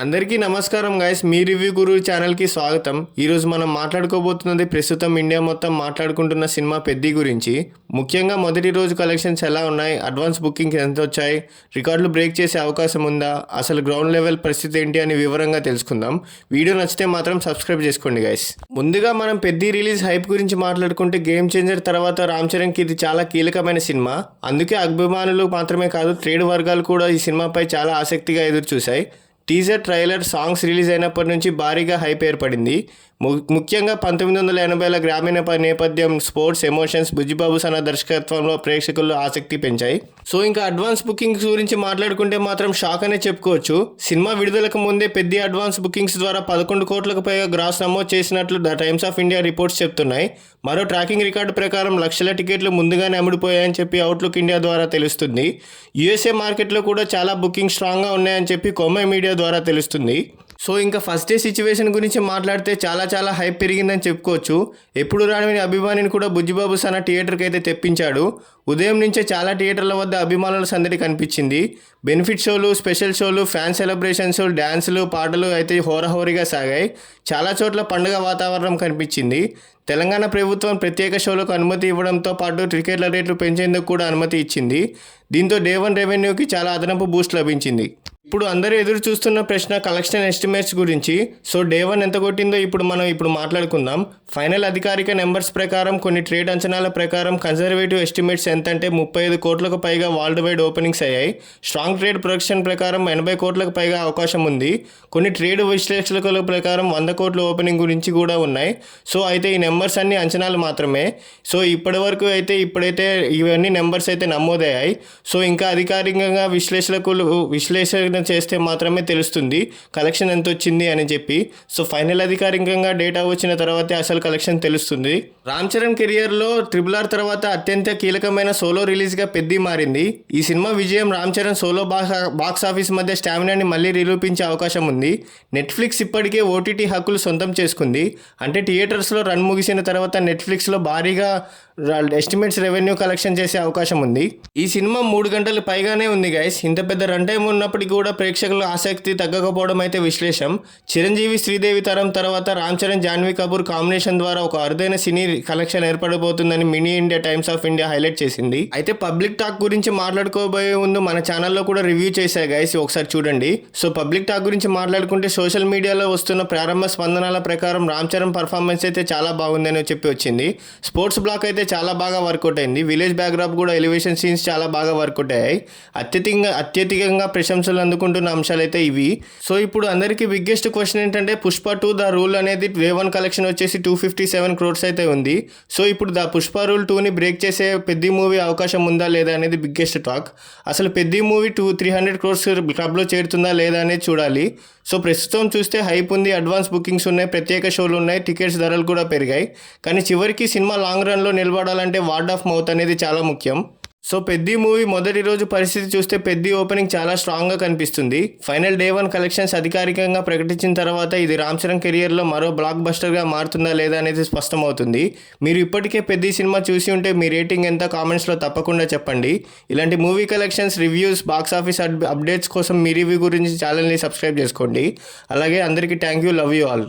అందరికీ నమస్కారం గైస్, మీ రివ్యూ గురు ఛానల్కి స్వాగతం. ఈరోజు మనం మాట్లాడుకోబోతున్నది ప్రస్తుతం ఇండియా మొత్తం మాట్లాడుకుంటున్న సినిమా పెద్ది గురించి. ముఖ్యంగా మొదటి రోజు కలెక్షన్స్ ఎలా ఉన్నాయి, అడ్వాన్స్ బుకింగ్స్ ఎంత వచ్చాయి, రికార్డులు బ్రేక్ చేసే అవకాశం ఉందా, అసలు గ్రౌండ్ లెవెల్ పరిస్థితి ఏంటి అని వివరంగా తెలుసుకుందాం. వీడియో నచ్చితే మాత్రం సబ్స్క్రైబ్ చేసుకోండి గైస్. ముందుగా మనం పెద్ది రిలీజ్ హైప్ గురించి మాట్లాడుకుంటే గేమ్ చేంజర్ తర్వాత రామ్ చరణ్కి ఇది చాలా కీలకమైన సినిమా. అందుకే అభిమానులు మాత్రమే కాదు, ట్రేడ్ వర్గాలు కూడా ఈ సినిమాపై చాలా ఆసక్తిగా ఎదురు చూశాయి. టీజర్, ట్రైలర్, సాంగ్స్ రిలీజ్ అయినప్పటి నుంచి భారీగా హైప్ ఏర్పడింది. ముఖ్యంగా 1980ల గ్రామీణ నేపథ్యం, స్పోర్ట్స్, ఎమోషన్స్, బుజ్జిబాబు సన దర్శకత్వంలో ప్రేక్షకుల్లో ఆసక్తి పెంచాయి. సో ఇంకా అడ్వాన్స్ బుకింగ్స్ గురించి మాట్లాడుకుంటే మాత్రం షాక్ అనే చెప్పుకోవచ్చు. సినిమా విడుదలకు ముందే పెద్ద అడ్వాన్స్ బుకింగ్స్ ద్వారా 11 కోట్లకు పైగా గ్రాస్ నమోదు చేసినట్లు the times of India reports చెప్తున్నాయి. మరో ట్రాకింగ్ రికార్డు ప్రకారం లక్షల టికెట్లు ముందుగానే అమ్ముడుపోయాయని చెప్పి అవుట్లుక్ ఇండియా ద్వారా తెలుస్తుంది. యూఎస్ఏ మార్కెట్లో కూడా చాలా బుకింగ్ స్ట్రాంగ్గా ఉన్నాయని చెప్పి కొమ్మై మీడియా ద్వారా తెలుస్తుంది. సో ఇంకా ఫస్ట్ డే సిచ్యువేషన్ గురించి మాట్లాడితే చాలా హైప్ పెరిగిందని చెప్పుకోవచ్చు. ఎప్పుడు రాని అభిమానిని కూడా బుజ్జిబాబు సన థియేటర్కి అయితే తెప్పించాడు. ఉదయం నుంచే చాలా థియేటర్ల వద్ద అభిమానుల సందడి కనిపించింది. బెనిఫిట్ షోలు, స్పెషల్ షోలు, ఫ్యాన్ సెలబ్రేషన్స్, డ్యాన్సులు, పాటలు అయితే హోరాహోరీగా సాగాయి. చాలా చోట్ల పండుగ వాతావరణం కనిపించింది. తెలంగాణ ప్రభుత్వం ప్రత్యేక షోలకు అనుమతి ఇవ్వడంతో పాటు టికెట్ల రేట్లు పెంచేందుకు కూడా అనుమతి ఇచ్చింది. దీంతో డే 1 రెవెన్యూకి చాలా అదనపు బూస్ట్ లభించింది. ఇప్పుడు అందరూ ఎదురు చూస్తున్న ప్రశ్న కలెక్షన్ ఎస్టిమేట్స్ గురించి. సో డే 1 ఎంత కొట్టిందో ఇప్పుడు మాట్లాడుకుందాం. ఫైనల్ అధికారిక నెంబర్స్ ప్రకారం, కొన్ని ట్రేడ్ అంచనాల ప్రకారం కన్జర్వేటివ్ ఎస్టిమేట్స్ ఎంతంటే 35 కోట్లకు పైగా వరల్డ్ వైడ్ ఓపెనింగ్స్ అయ్యాయి. స్ట్రాంగ్ ట్రేడ్ ప్రొజెక్షన్ ప్రకారం 80 కోట్లకు పైగా అవకాశం ఉంది. కొన్ని ట్రేడ్ విశ్లేషకుల ప్రకారం 100 కోట్ల ఓపెనింగ్ గురించి కూడా ఉన్నాయి. సో అయితే ఈ నెంబర్స్ అన్ని అంచనాలు మాత్రమే. సో ఇప్పుడైతే ఇవన్నీ నెంబర్స్ అయితే నమోదయ్యాయి. సో ఇంకా అధికారికంగా విశ్లేషణ చేస్తే మాత్రమే తెలుస్తుంది కలెక్షన్ ఎంత వచ్చింది అని చెప్పి. సో ఫైనల్ అధికారికంగా డేటా వచ్చిన తర్వాతే అసలు కలెక్షన్ తెలుస్తుంది. రామ్ చరణ్ కెరియర్లో RRR తర్వాత అత్యంత కీలకమైన సోలో రిలీజ్గా పెద్ది మారింది. ఈ సినిమా విజయం Ram Charan solo box office మధ్య స్టామినాని మళ్ళీ నిరూపించే అవకాశం ఉంది. నెట్ఫ్లిక్స్ ఇప్పటికే ఓటీటీ హక్కులు సొంతం చేసుకుంది. అంటే థియేటర్స్లో రన్ ముగిసిన తర్వాత నెట్ఫ్లిక్స్లో భారీగా ఎస్టిమేట్స్ రెవెన్యూ కలెక్షన్ చేసే అవకాశం ఉంది. ఈ సినిమా 3 గంటలు పైగానే ఉంది గైస్. ఇంత పెద్ద రన్ టైం ఉన్నప్పటికీ కూడా ప్రేక్షకుల ఆసక్తి తగ్గకపోవడం అయితే విశ్లేషం. చిరంజీవి, శ్రీదేవి తరం తర్వాత రామ్ చరణ్, జాన్వీ కపూర్ కాంబినేషన్ ద్వారా ఒక అరుదైన సినీ కలెక్షన్ ఏర్పడబోతుందని mini India Times of India highlight చేసింది. అయితే పబ్లిక్ టాక్ గురించి మాట్లాడుకోబోయే ముందు మన ఛానల్లో కూడా రివ్యూ చేశాయి గైస్, ఒకసారి చూడండి. సో పబ్లిక్ టాక్ గురించి మాట్లాడుకుంటే సోషల్ మీడియాలో వస్తున్న ప్రారంభ స్పందనల ప్రకారం రామ్ చరణ్ పర్ఫార్మెన్స్ అయితే చాలా బాగుందని చెప్పి వచ్చింది. స్పోర్ట్స్ బ్లాక్ అయితే చాలా బాగా వర్కౌట్ అయింది. విలేజ్ బ్యాక్డ్రాప్ కూడా, ఎలివేషన్ సీన్స్ చాలా బాగా వర్కౌట్ అయ్యాయి. అత్యధికంగా ప్రశంసలు అందుకుంటున్న అంశాలు అయితే ఇవి. సో ఇప్పుడు అందరికీ బిగ్గెస్ట్ క్వశ్చన్ ఏంటంటే పుష్ప 2 ద రూల్ అనేది డే 1 కలెక్షన్ వచ్చేసి 257 crores అయితే ఉంది. సో ఇప్పుడు ద పుష్ప రూల్ 2ని బ్రేక్ చేసే పెద్ది మూవీ అవకాశం ఉందా లేదా అనేది బిగ్గెస్ట్ టాక్. అసలు పెద్ది మూవీ 300 crores క్లబ్లో చేరుతుందా లేదా అనేది చూడాలి. సో ప్రస్తుతం చూస్తే హైప్ ఉంది, అడ్వాన్స్ బుకింగ్స్ ఉన్నాయి, ప్రత్యేక షోలు ఉన్నాయి, టికెట్స్ ధరలు కూడా పెరిగాయి. కానీ చివరికి సినిమా లాంగ్ రన్లో నిలబడాలంటే వర్డ్ ఆఫ్ మౌత్ అనేది చాలా ముఖ్యం. సో పెద్ది మూవీ మొదటి రోజు పరిస్థితి చూస్తే పెద్ది ఓపెనింగ్ చాలా స్ట్రాంగ్గా కనిపిస్తుంది. ఫైనల్ డే 1 కలెక్షన్స్ అధికారికంగా ప్రకటించిన తర్వాత ఇది రామ్ చరణ్ కెరియర్లో మరో బ్లాక్ బస్టర్గా మారుతుందా లేదా అనేది స్పష్టమవుతుంది. మీరు ఇప్పటికే పెద్ది సినిమా చూసి ఉంటే మీ రేటింగ్ ఎంత కామెంట్స్లో తప్పకుండా చెప్పండి. ఇలాంటి movie collections, reviews, box office updates కోసం మీ రివ్యూ గురించి ఛానల్ని సబ్స్క్రైబ్ చేసుకోండి. అలాగే అందరికీ thank you, love you all.